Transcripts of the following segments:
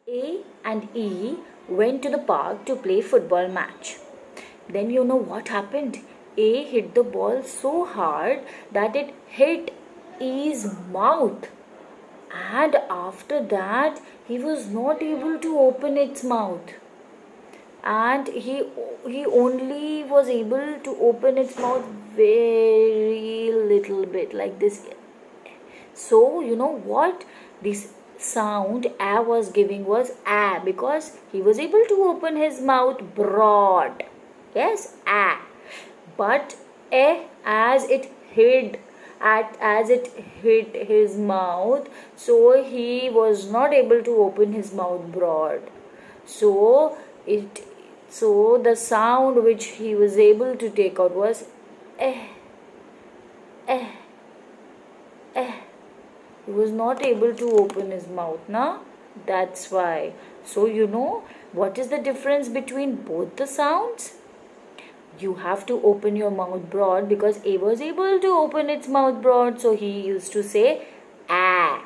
A and E went to the park to play football match. Then you know what happened? A hit the ball so hard that it hit E's mouth. And after that, he was not able to open its mouth. And he only was able to open its mouth very little bit like this. So you know what this sound A was giving was A, because he was able to open his mouth broad. Yes, A. But A, as it hit his mouth, so he was not able to open his mouth broad. So the sound which he was able to take out was eh, eh, eh. He was not able to open his mouth, na? That's why. So you know what is the difference between both the sounds? You have to open your mouth broad, because A was able to open its mouth broad, so he used to say ah.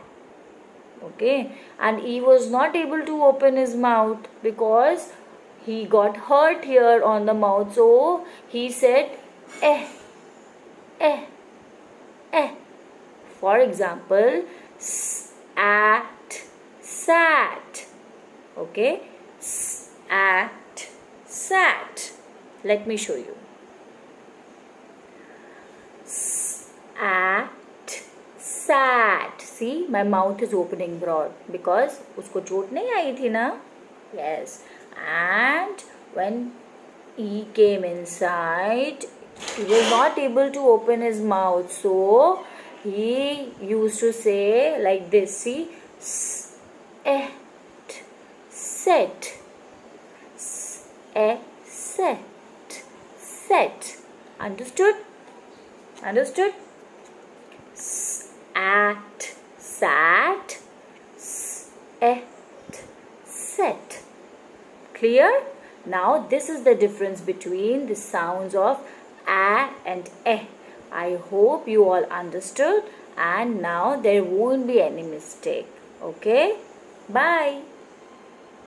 Okay, and E was not able to open his mouth because he got hurt here on the mouth, so he said eh, eh, eh. For example, at, sat. Okay, at, sat. Let me show you. At, sat. See, my mouth is opening broad because उसको चोट नहीं आई थी ना? Yes. And when E came inside, he was not able to open his mouth, so he used to say like this. See, set, set, set, set. Understood? Understood? At, sat, set, set. Clear? Now this is the difference between the sounds of a and eh. I hope you all understood, and now there won't be any mistake. Okay? Bye.